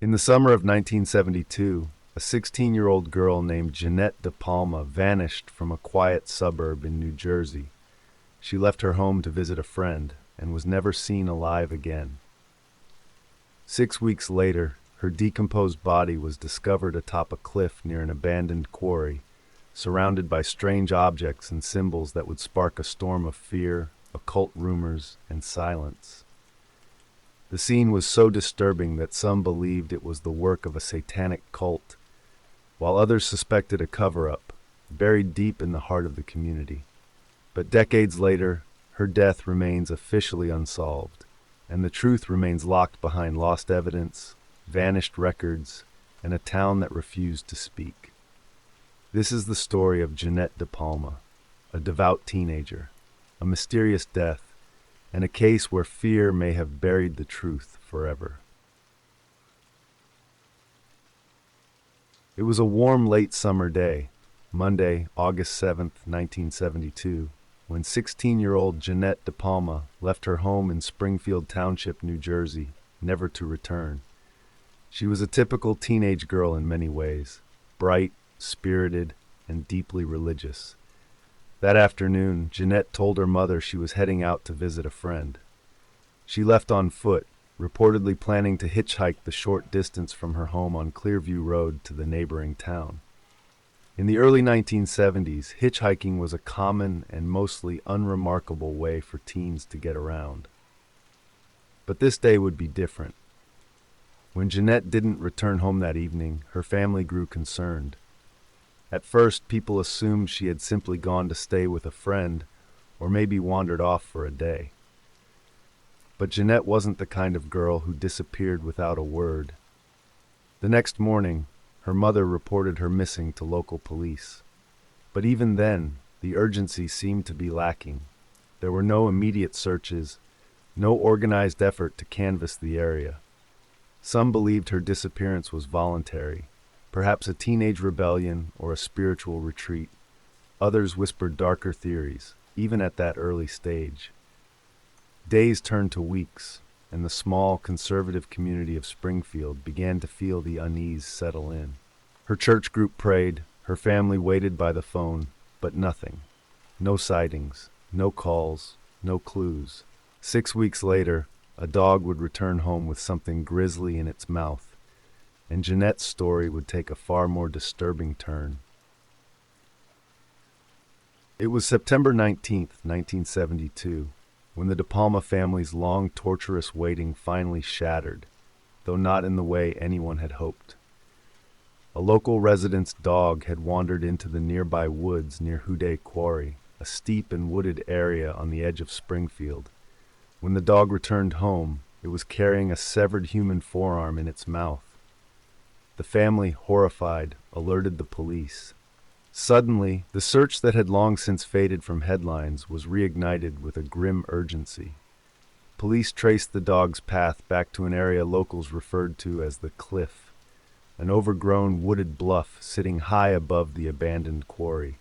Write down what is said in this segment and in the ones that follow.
In the summer of 1972, a 16-year-old girl named Jeannette DePalma vanished from a quiet suburb in New Jersey. She left her home to visit a friend and was never seen alive again. 6 weeks later, her decomposed body was discovered atop a cliff near an abandoned quarry, surrounded by strange objects and symbols that would spark a storm of fear, occult rumors, and silence. The scene was so disturbing that some believed it was the work of a satanic cult, while others suspected a cover-up, buried deep in the heart of the community. But decades later, her death remains officially unsolved, and the truth remains locked behind lost evidence, vanished records, and a town that refused to speak. This is the story of Jeannette DePalma, a devout teenager, a mysterious death, and a case where fear may have buried the truth forever. It was a warm late summer day, Monday, August 7th, 1972, when 16-year-old Jeannette DePalma left her home in Springfield Township, New Jersey, never to return. She was a typical teenage girl in many ways, bright, spirited, and deeply religious. That afternoon, Jeannette told her mother she was heading out to visit a friend. She left on foot, reportedly planning to hitchhike the short distance from her home on Clearview Road to the neighboring town. In the early 1970s, hitchhiking was a common and mostly unremarkable way for teens to get around. But this day would be different. When Jeannette didn't return home that evening, her family grew concerned. At first, people assumed she had simply gone to stay with a friend or maybe wandered off for a day. But Jeannette wasn't the kind of girl who disappeared without a word. The next morning, her mother reported her missing to local police. But even then, the urgency seemed to be lacking. There were no immediate searches, no organized effort to canvass the area. Some believed her disappearance was voluntary, perhaps a teenage rebellion or a spiritual retreat. Others whispered darker theories, even at that early stage. Days turned to weeks, and the small, conservative community of Springfield began to feel the unease settle in. Her church group prayed, her family waited by the phone, but nothing. No sightings, no calls, no clues. 6 weeks later, a dog would return home with something grisly in its mouth, and Jeannette's story would take a far more disturbing turn. It was September 19th, 1972, when the DePalma family's long, torturous waiting finally shattered, though not in the way anyone had hoped. A local resident's dog had wandered into the nearby woods near Houday Quarry, a steep and wooded area on the edge of Springfield. When the dog returned home, it was carrying a severed human forearm in its mouth. The family, horrified, alerted the police. Suddenly, the search that had long since faded from headlines was reignited with a grim urgency. Police traced the dog's path back to an area locals referred to as the Cliff, an overgrown wooded bluff sitting high above the abandoned quarry.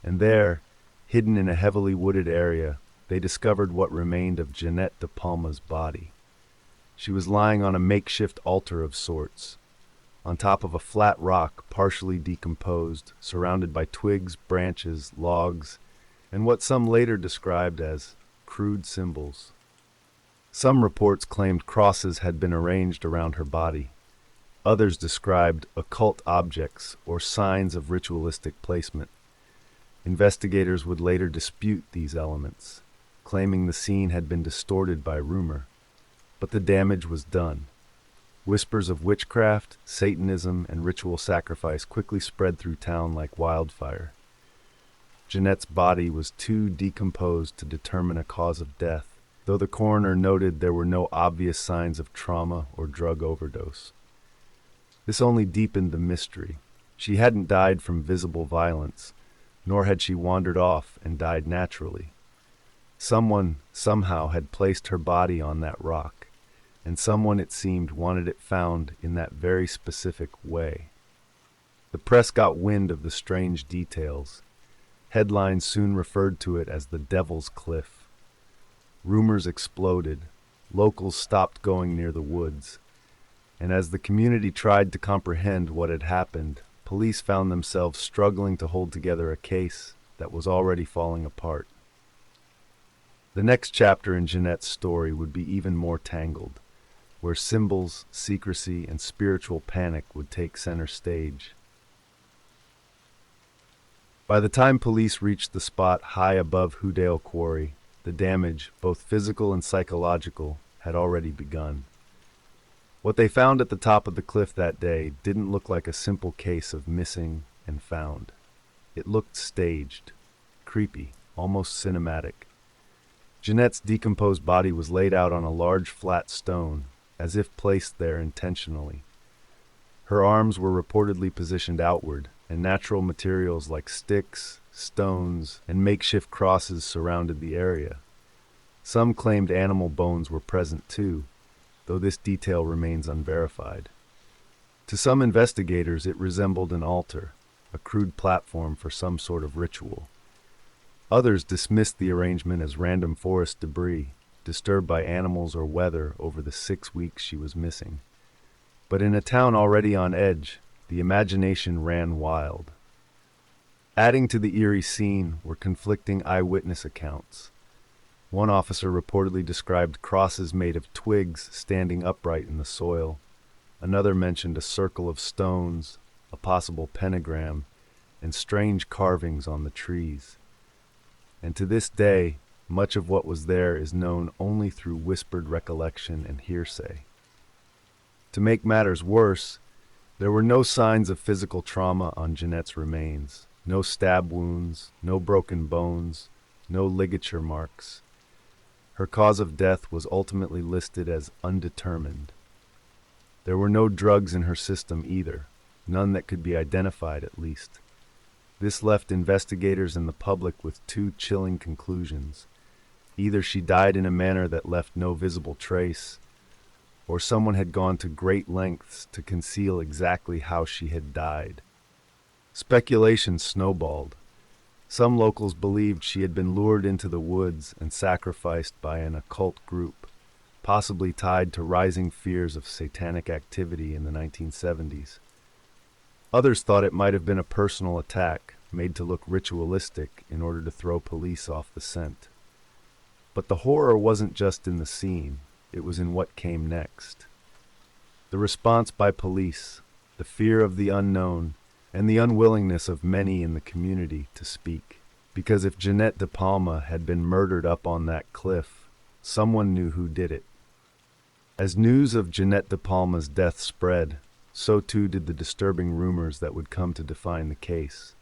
And there, hidden in a heavily wooded area, they discovered what remained of Jeannette DePalma's body. She was lying on a makeshift altar of sorts, on top of a flat rock partially decomposed, surrounded by twigs, branches, logs, and what some later described as crude symbols. Some reports claimed crosses had been arranged around her body. Others described occult objects or signs of ritualistic placement. Investigators would later dispute these elements, claiming the scene had been distorted by rumor. But the damage was done. Whispers of witchcraft, Satanism, and ritual sacrifice quickly spread through town like wildfire. Jeannette's body was too decomposed to determine a cause of death, though the coroner noted there were no obvious signs of trauma or drug overdose. This only deepened the mystery. She hadn't died from visible violence, nor had she wandered off and died naturally. Someone, somehow, had placed her body on that rock, and someone, it seemed, wanted it found in that very specific way. The press got wind of the strange details. Headlines soon referred to it as the Devil's Cliff. Rumors exploded. Locals stopped going near the woods. And as the community tried to comprehend what had happened, police found themselves struggling to hold together a case that was already falling apart. The next chapter in Jeannette's story would be even more tangled, where symbols, secrecy, and spiritual panic would take center stage. By the time police reached the spot high above Hoodale Quarry, the damage, both physical and psychological, had already begun. What they found at the top of the cliff that day didn't look like a simple case of missing and found. It looked staged, creepy, almost cinematic. Jeannette's decomposed body was laid out on a large flat stone, as if placed there intentionally. Her arms were reportedly positioned outward, and natural materials like sticks, stones, and makeshift crosses surrounded the area. Some claimed animal bones were present too, though this detail remains unverified. To some investigators, it resembled an altar, a crude platform for some sort of ritual. Others dismissed the arrangement as random forest debris, disturbed by animals or weather over the 6 weeks she was missing. But in a town already on edge, the imagination ran wild. Adding to the eerie scene were conflicting eyewitness accounts. One officer reportedly described crosses made of twigs standing upright in the soil. Another mentioned a circle of stones, a possible pentagram, and strange carvings on the trees. And to this day, much of what was there is known only through whispered recollection and hearsay. To make matters worse, there were no signs of physical trauma on Jeannette's remains. No stab wounds, no broken bones, no ligature marks. Her cause of death was ultimately listed as undetermined. There were no drugs in her system either, none that could be identified at least. This left investigators and the public with two chilling conclusions. Either she died in a manner that left no visible trace, or someone had gone to great lengths to conceal exactly how she had died. Speculation snowballed. Some locals believed she had been lured into the woods and sacrificed by an occult group, possibly tied to rising fears of satanic activity in the 1970s. Others thought it might have been a personal attack, made to look ritualistic in order to throw police off the scent. But the horror wasn't just in the scene, it was in what came next. The response by police, the fear of the unknown, and the unwillingness of many in the community to speak. Because if Jeannette DePalma had been murdered up on that cliff, someone knew who did it. As news of Jeannette DePalma's death spread, so too did the disturbing rumors that would come to define the case.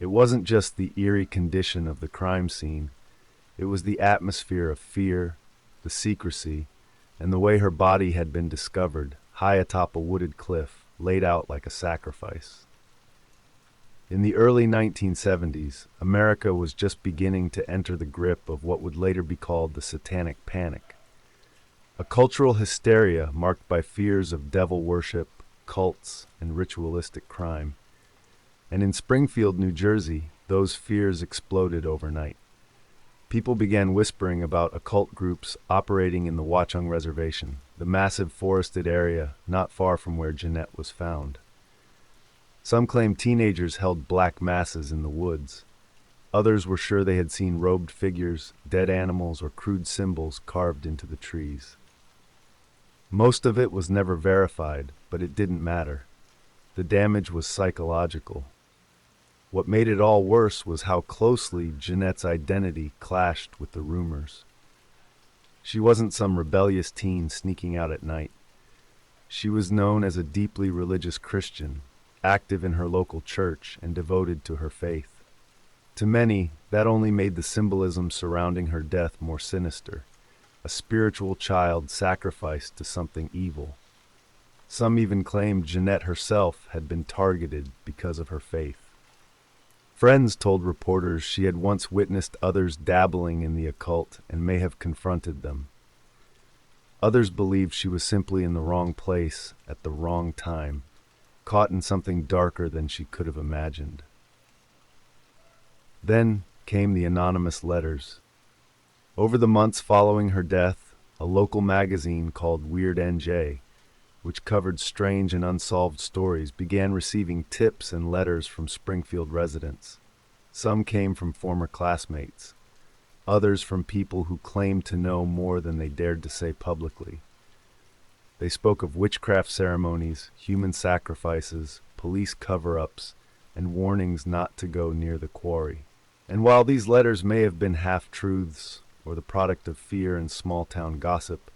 It wasn't just the eerie condition of the crime scene, it was the atmosphere of fear, the secrecy, and the way her body had been discovered, high atop a wooded cliff, laid out like a sacrifice. In the early 1970s, America was just beginning to enter the grip of what would later be called the Satanic Panic. A cultural hysteria marked by fears of devil worship, cults, and ritualistic crime. And in Springfield, New Jersey, those fears exploded overnight. People began whispering about occult groups operating in the Watchung Reservation, the massive forested area not far from where Jeannette was found. Some claimed teenagers held black masses in the woods. Others were sure they had seen robed figures, dead animals, or crude symbols carved into the trees. Most of it was never verified, but it didn't matter. The damage was psychological. What made it all worse was how closely Jeannette's identity clashed with the rumors. She wasn't some rebellious teen sneaking out at night. She was known as a deeply religious Christian, active in her local church and devoted to her faith. To many, that only made the symbolism surrounding her death more sinister, a spiritual child sacrificed to something evil. Some even claimed Jeannette herself had been targeted because of her faith. Friends told reporters she had once witnessed others dabbling in the occult and may have confronted them. Others believed she was simply in the wrong place at the wrong time, caught in something darker than she could have imagined. Then came the anonymous letters. Over the months following her death, a local magazine called Weird NJ which covered strange and unsolved stories, began receiving tips and letters from Springfield residents. Some came from former classmates, others from people who claimed to know more than they dared to say publicly. They spoke of witchcraft ceremonies, human sacrifices, police cover-ups, and warnings not to go near the quarry. And while these letters may have been half-truths or the product of fear and small-town gossip,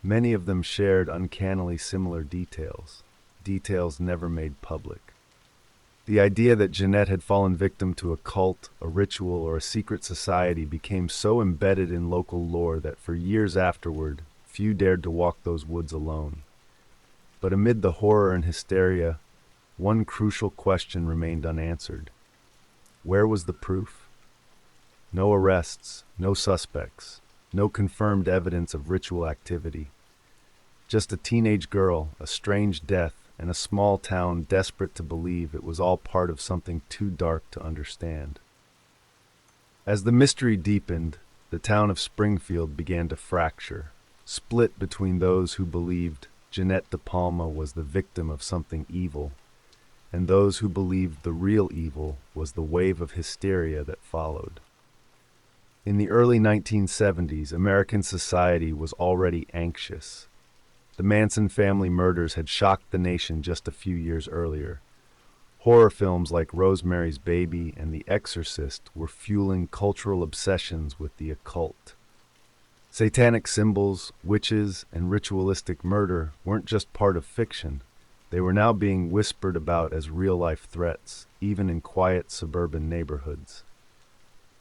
many of them shared uncannily similar details never made public. The idea that Jeannette had fallen victim to a cult, a ritual, or a secret society became so embedded in local lore that for years afterward, few dared to walk those woods alone. But amid the horror and hysteria, one crucial question remained unanswered. Where was the proof? No arrests, no suspects, no confirmed evidence of ritual activity. Just a teenage girl, a strange death, and a small town desperate to believe it was all part of something too dark to understand. As the mystery deepened, the town of Springfield began to fracture, split between those who believed Jeannette DePalma was the victim of something evil, and those who believed the real evil was the wave of hysteria that followed. In the early 1970s, American society was already anxious. The Manson family murders had shocked the nation just a few years earlier. Horror films like Rosemary's Baby and The Exorcist were fueling cultural obsessions with the occult. Satanic symbols, witches, and ritualistic murder weren't just part of fiction. They were now being whispered about as real-life threats, even in quiet suburban neighborhoods.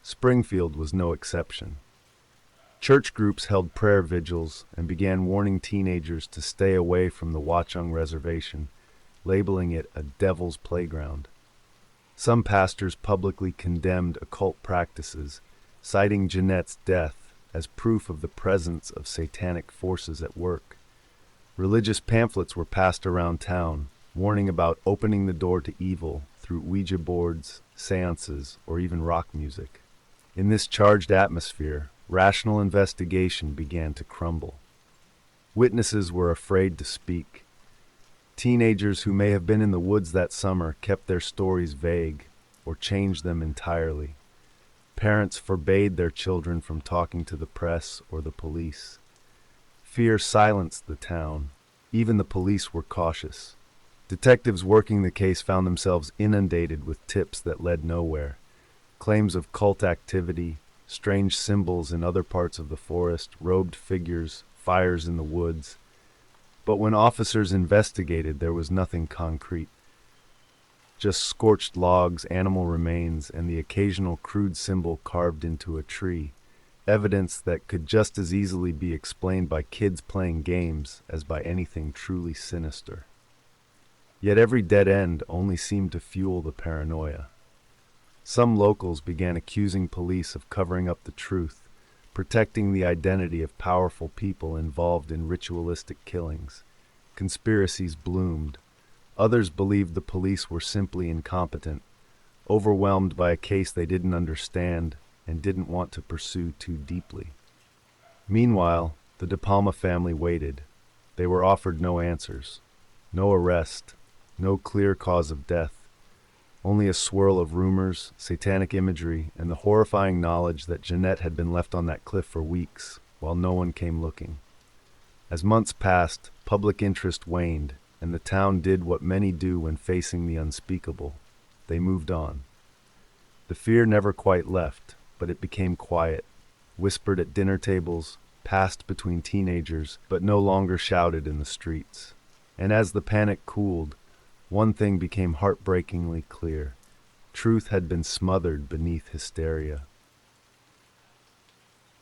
Springfield was no exception. Church groups held prayer vigils and began warning teenagers to stay away from the Watchung Reservation, labeling it a devil's playground. Some pastors publicly condemned occult practices, citing Jeannette's death as proof of the presence of satanic forces at work. Religious pamphlets were passed around town, warning about opening the door to evil through Ouija boards, seances, or even rock music. In this charged atmosphere, rational investigation began to crumble. Witnesses were afraid to speak. Teenagers who may have been in the woods that summer kept their stories vague or changed them entirely. Parents forbade their children from talking to the press or the police. Fear silenced the town. Even the police were cautious. Detectives working the case found themselves inundated with tips that led nowhere. Claims of cult activity, strange symbols in other parts of the forest, robed figures, fires in the woods. But when officers investigated, there was nothing concrete. Just scorched logs, animal remains, and the occasional crude symbol carved into a tree. Evidence that could just as easily be explained by kids playing games as by anything truly sinister. Yet every dead end only seemed to fuel the paranoia. Some locals began accusing police of covering up the truth, protecting the identity of powerful people involved in ritualistic killings. Conspiracies bloomed. Others believed the police were simply incompetent, overwhelmed by a case they didn't understand and didn't want to pursue too deeply. Meanwhile, the DePalma family waited. They were offered no answers, no arrest, no clear cause of death. Only a swirl of rumors, satanic imagery, and the horrifying knowledge that Jeannette had been left on that cliff for weeks, while no one came looking. As months passed, public interest waned, and the town did what many do when facing the unspeakable. They moved on. The fear never quite left, but it became quiet, whispered at dinner tables, passed between teenagers, but no longer shouted in the streets. And as the panic cooled, one thing became heartbreakingly clear. Truth had been smothered beneath hysteria.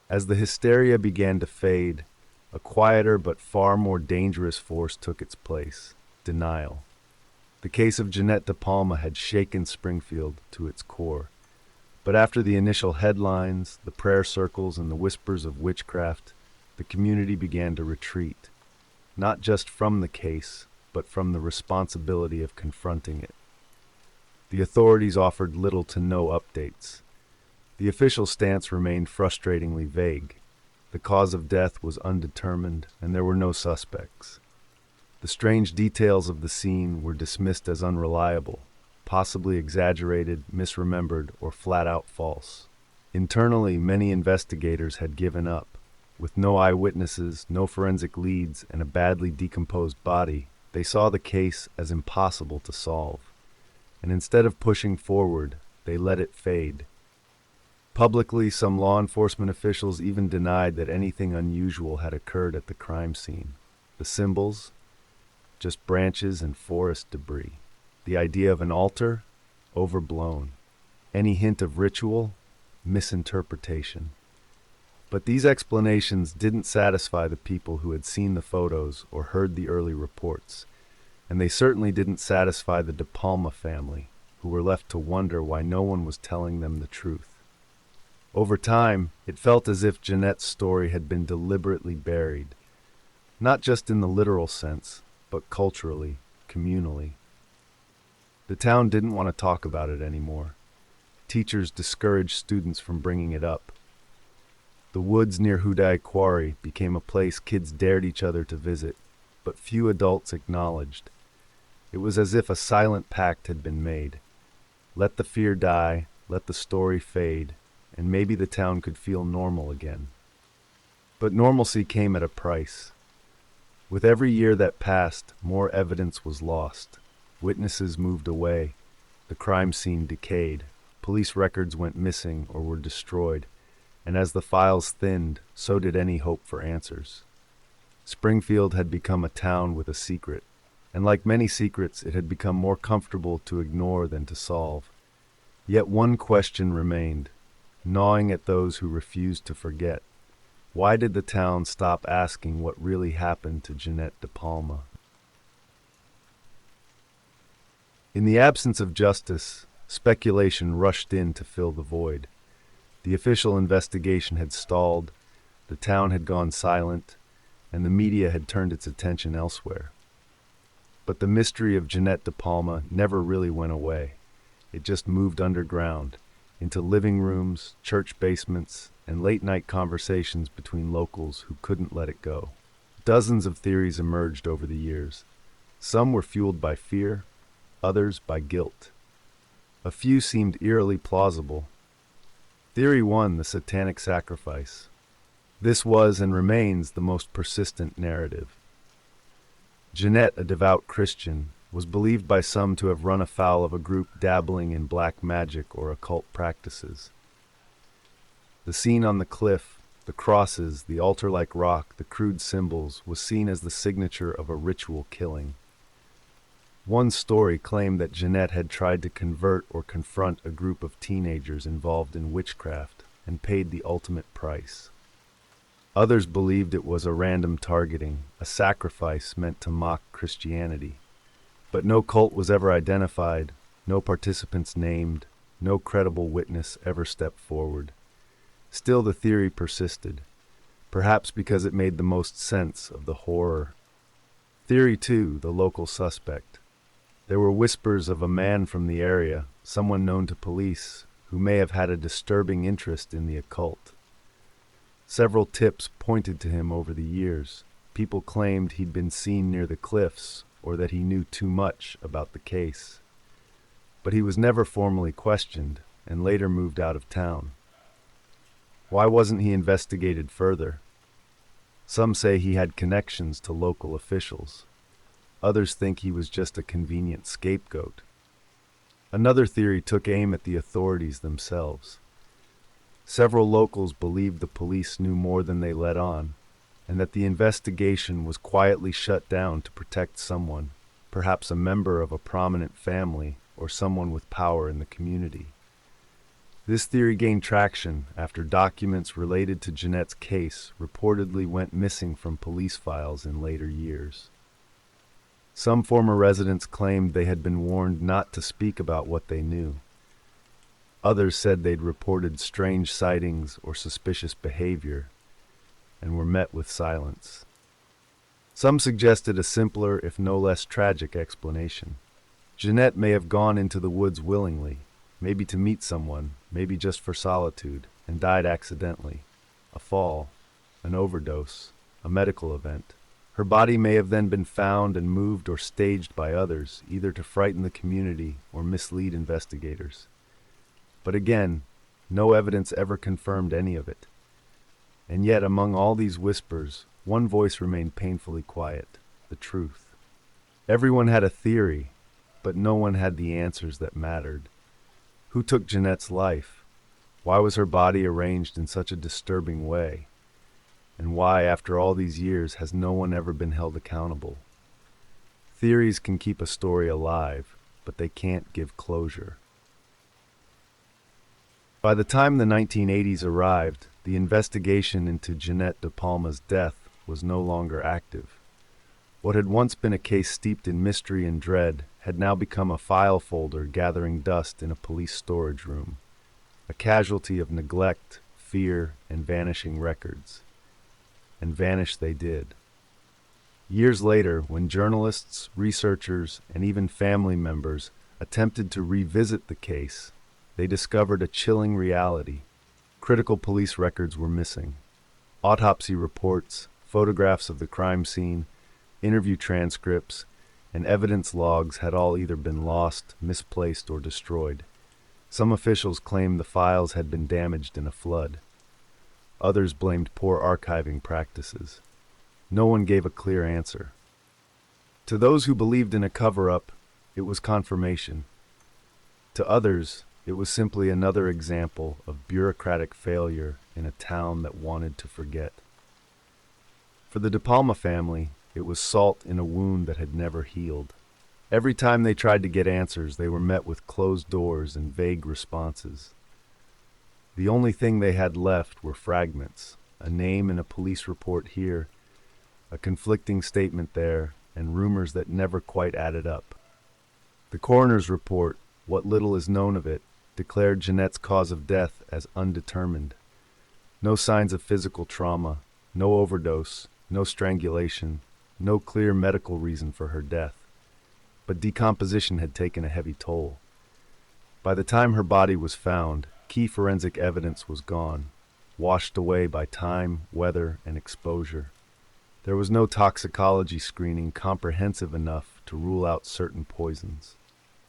As the hysteria began to fade, a quieter but far more dangerous force took its place: denial. The case of Jeannette DePalma had shaken Springfield to its core. But after the initial headlines, the prayer circles, and the whispers of witchcraft, the community began to retreat, not just from the case, but from the responsibility of confronting it. The authorities offered little to no updates. The official stance remained frustratingly vague. The cause of death was undetermined, and there were no suspects. The The strange details of the scene were dismissed as unreliable, possibly exaggerated, misremembered, or flat-out false. Internally, many investigators had given up. With no eyewitnesses, no forensic leads, and a badly decomposed body, they saw the case as impossible to solve. And instead of pushing forward, they let it fade. Publicly, some law enforcement officials even denied that anything unusual had occurred at the crime scene. The symbols? Just branches and forest debris. The idea of an altar? Overblown. Any hint of ritual? Misinterpretation. But these explanations didn't satisfy the people who had seen the photos or heard the early reports, and they certainly didn't satisfy the DePalma family, who were left to wonder why no one was telling them the truth. Over time, it felt as if Jeannette's story had been deliberately buried, not just in the literal sense, but culturally, communally. The town didn't want to talk about it anymore. Teachers discouraged students from bringing it up. The woods near Hudai Quarry became a place kids dared each other to visit, but few adults acknowledged. It was as if a silent pact had been made. Let the fear die, let the story fade, and maybe the town could feel normal again. But normalcy came at a price. With every year that passed, more evidence was lost. Witnesses moved away. The crime scene decayed. Police records went missing or were destroyed. And as the files thinned, so did any hope for answers. Springfield had become a town with a secret. And like many secrets, it had become more comfortable to ignore than to solve. Yet one question remained, gnawing at those who refused to forget. Why did the town stop asking what really happened to Jeannette DePalma? In the absence of justice, speculation rushed in to fill the void. The official investigation had stalled, the town had gone silent, and the media had turned its attention elsewhere. But the mystery of Jeannette DePalma never really went away. It just moved underground, into living rooms, church basements, and late-night conversations between locals who couldn't let it go. Dozens of theories emerged over the years. Some were fueled by fear, others by guilt. A few seemed eerily plausible. Theory 1, the satanic sacrifice. This was and remains the most persistent narrative. Jeannette, a devout Christian, was believed by some to have run afoul of a group dabbling in black magic or occult practices. The scene on the cliff, the crosses, the altar-like rock, the crude symbols, was seen as the signature of a ritual killing. One story claimed that Jeannette had tried to convert or confront a group of teenagers involved in witchcraft and paid the ultimate price. Others believed it was a random targeting, a sacrifice meant to mock Christianity. But no cult was ever identified, no participants named, no credible witness ever stepped forward. Still the theory persisted, perhaps because it made the most sense of the horror. Theory 2, the local suspect. There were whispers of a man from the area, someone known to police, who may have had a disturbing interest in the occult. Several tips pointed to him over the years. People claimed he'd been seen near the cliffs, or that he knew too much about the case. But he was never formally questioned, and later moved out of town. Why wasn't he investigated further? Some say he had connections to local officials. Others think he was just a convenient scapegoat. Another theory took aim at the authorities themselves. Several locals believed the police knew more than they let on, and that the investigation was quietly shut down to protect someone, perhaps a member of a prominent family or someone with power in the community. This theory gained traction after documents related to Jeannette's case reportedly went missing from police files in later years. Some former residents claimed they had been warned not to speak about what they knew. Others said they'd reported strange sightings or suspicious behavior and were met with silence. Some suggested a simpler, if no less tragic, explanation. Jeannette may have gone into the woods willingly, maybe to meet someone, maybe just for solitude, and died accidentally. A fall, an overdose, a medical event. Her body may have then been found and moved or staged by others, either to frighten the community or mislead investigators. But again, no evidence ever confirmed any of it. And yet, among all these whispers, one voice remained painfully quiet: the truth. Everyone had a theory, but no one had the answers that mattered. Who took Jeannette's life? Why was her body arranged in such a disturbing way? And why, after all these years, has no one ever been held accountable? Theories can keep a story alive, but they can't give closure. By the time the 1980s arrived, the investigation into Jeannette DePalma's death was no longer active. What had once been a case steeped in mystery and dread had now become a file folder gathering dust in a police storage room, a casualty of neglect, fear, and vanishing records. And vanish they did. Years later, when journalists, researchers, and even family members attempted to revisit the case, they discovered a chilling reality. Critical police records were missing. Autopsy reports, photographs of the crime scene, interview transcripts, and evidence logs had all either been lost, misplaced, or destroyed. Some officials claimed the files had been damaged in a flood. Others blamed poor archiving practices. No one gave a clear answer. To those who believed in a cover-up, it was confirmation. To others, it was simply another example of bureaucratic failure in a town that wanted to forget. For the DePalma family, it was salt in a wound that had never healed. Every time they tried to get answers, they were met with closed doors and vague responses. The only thing they had left were fragments, a name in a police report here, a conflicting statement there, and rumors that never quite added up. The coroner's report, what little is known of it, declared Jeannette's cause of death as undetermined. No signs of physical trauma, no overdose, no strangulation, no clear medical reason for her death. But decomposition had taken a heavy toll. By the time her body was found, key forensic evidence was gone, washed away by time, weather, and exposure. There was no toxicology screening comprehensive enough to rule out certain poisons.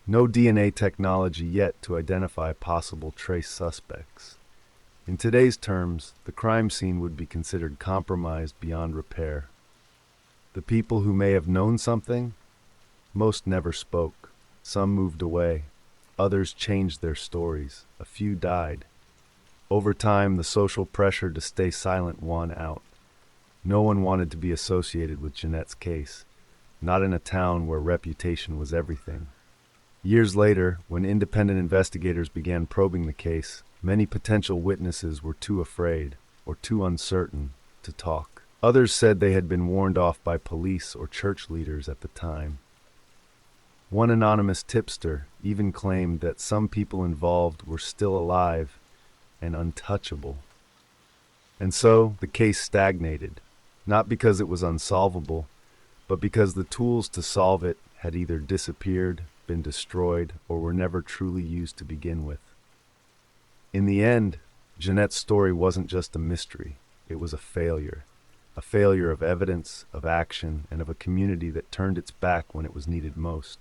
No DNA technology yet to identify possible trace suspects. In today's terms, the crime scene would be considered compromised beyond repair. The people who may have known something, most never spoke. Some moved away. Others changed their stories. A few died. Over time, the social pressure to stay silent won out. No one wanted to be associated with Jeannette's case, not in a town where reputation was everything. Years later, when independent investigators began probing the case, many potential witnesses were too afraid or too uncertain to talk. Others said they had been warned off by police or church leaders at the time. One anonymous tipster even claimed that some people involved were still alive and untouchable. And so the case stagnated, not because it was unsolvable, but because the tools to solve it had either disappeared, been destroyed, or were never truly used to begin with. In the end, Jeannette's story wasn't just a mystery, it was a failure of evidence, of action, and of a community that turned its back when it was needed most.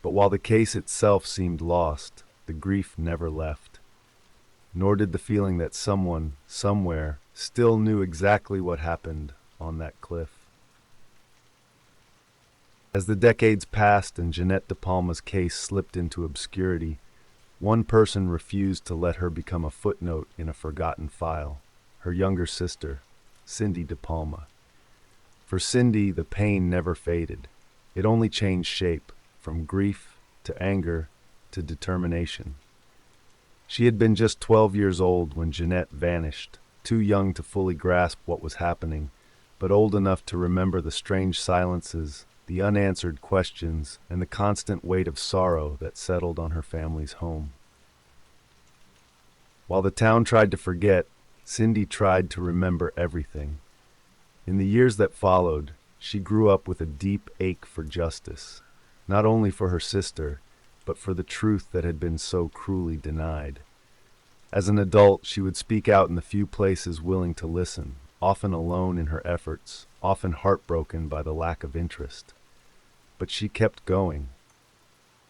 But while the case itself seemed lost, the grief never left. Nor did the feeling that someone, somewhere, still knew exactly what happened on that cliff. As the decades passed and Jeannette DePalma's case slipped into obscurity, one person refused to let her become a footnote in a forgotten file: her younger sister, Cindy DePalma. For Cindy, the pain never faded. It only changed shape, from grief to anger to determination. She had been just 12 years old when Jeannette vanished, too young to fully grasp what was happening, but old enough to remember the strange silences, the unanswered questions, and the constant weight of sorrow that settled on her family's home. While the town tried to forget, Cindy tried to remember everything. In the years that followed, she grew up with a deep ache for justice, not only for her sister, but for the truth that had been so cruelly denied. As an adult, she would speak out in the few places willing to listen, often alone in her efforts, often heartbroken by the lack of interest. But she kept going.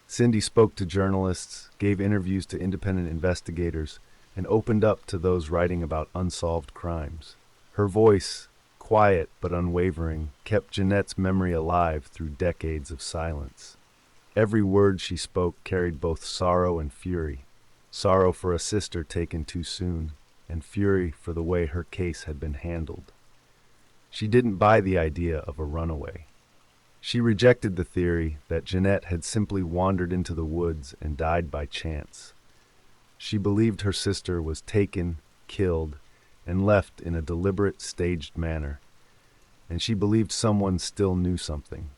Cindy spoke to journalists, gave interviews to independent investigators, and opened up to those writing about unsolved crimes. Her voice, quiet but unwavering, kept Jeannette's memory alive through decades of silence. Every word she spoke carried both sorrow and fury. Sorrow for a sister taken too soon, and fury for the way her case had been handled. She didn't buy the idea of a runaway. She rejected the theory that Jeannette had simply wandered into the woods and died by chance. She believed her sister was taken, killed, and left in a deliberate, staged manner. And she believed someone still knew something.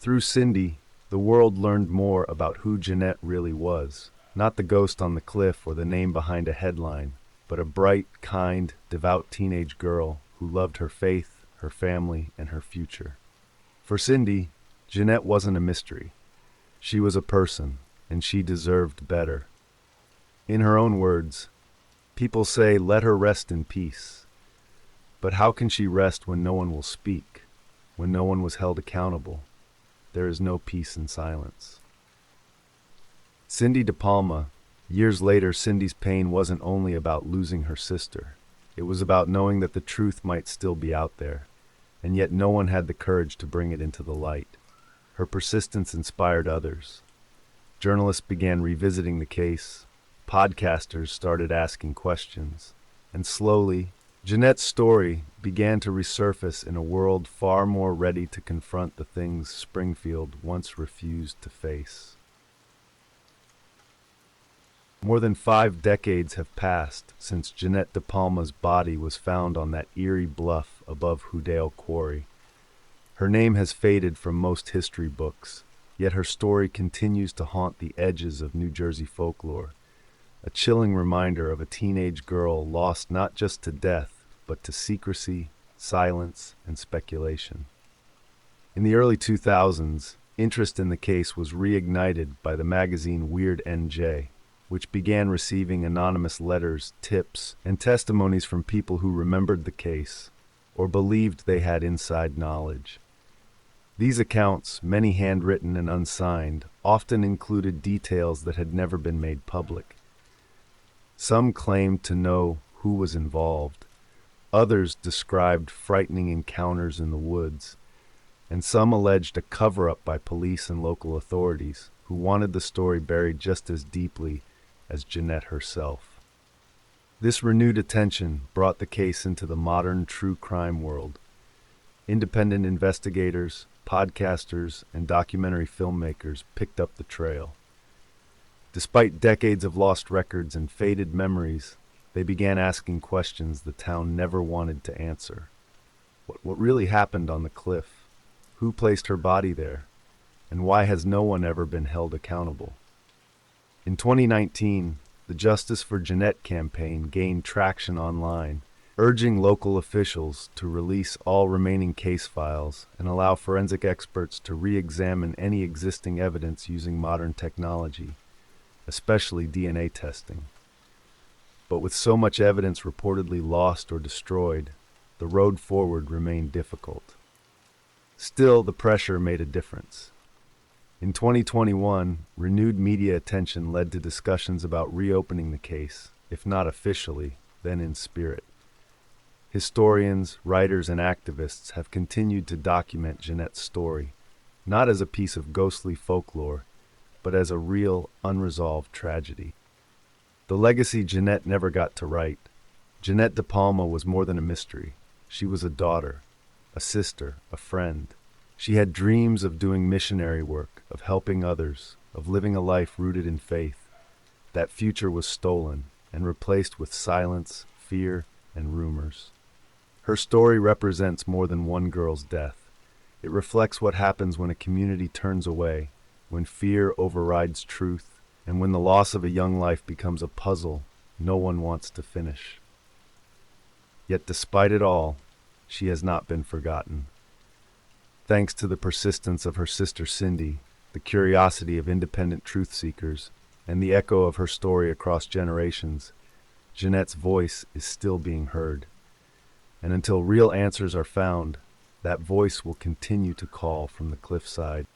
Through Cindy, the world learned more about who Jeannette really was, not the ghost on the cliff or the name behind a headline, but a bright, kind, devout teenage girl who loved her faith, her family, and her future. For Cindy, Jeannette wasn't a mystery. She was a person, and she deserved better. In her own words, people say, "Let her rest in peace." But how can she rest when no one will speak, when no one was held accountable? There is no peace in silence. Cindy DePalma. Years later, Cindy's pain wasn't only about losing her sister. It was about knowing that the truth might still be out there, and yet no one had the courage to bring it into the light. Her persistence inspired others. Journalists began revisiting the case, podcasters started asking questions, and slowly, Jeannette's story began to resurface in a world far more ready to confront the things Springfield once refused to face. More than 5 decades have passed since Jeannette DePalma's body was found on that eerie bluff above Houdale Quarry. Her name has faded from most history books, yet her story continues to haunt the edges of New Jersey folklore, a chilling reminder of a teenage girl lost not just to death, but to secrecy, silence, and speculation. In the early 2000s, interest in the case was reignited by the magazine Weird NJ, which began receiving anonymous letters, tips, and testimonies from people who remembered the case or believed they had inside knowledge. These accounts, many handwritten and unsigned, often included details that had never been made public. Some claimed to know who was involved. Others described frightening encounters in the woods, and some alleged a cover-up by police and local authorities who wanted the story buried just as deeply as Jeannette herself. This renewed attention brought the case into the modern true crime world. Independent investigators, podcasters, and documentary filmmakers picked up the trail. Despite decades of lost records and faded memories, they began asking questions the town never wanted to answer. What really happened on the cliff? Who placed her body there? And why has no one ever been held accountable? In 2019, the Justice for Jeannette campaign gained traction online, urging local officials to release all remaining case files and allow forensic experts to re-examine any existing evidence using modern technology, especially DNA testing. But with so much evidence reportedly lost or destroyed, the road forward remained difficult. Still, the pressure made a difference. In 2021, renewed media attention led to discussions about reopening the case, if not officially, then in spirit. Historians, writers, and activists have continued to document Jeannette's story, not as a piece of ghostly folklore, but as a real, unresolved tragedy. The legacy Jeannette never got to write. Jeannette DePalma was more than a mystery. She was a daughter, a sister, a friend. She had dreams of doing missionary work, of helping others, of living a life rooted in faith. That future was stolen and replaced with silence, fear, and rumors. Her story represents more than one girl's death. It reflects what happens when a community turns away, when fear overrides truth, and when the loss of a young life becomes a puzzle no one wants to finish. Yet despite it all, she has not been forgotten. Thanks to the persistence of her sister Cindy, the curiosity of independent truth seekers, and the echo of her story across generations, Jeannette's voice is still being heard. And until real answers are found, that voice will continue to call from the cliffside.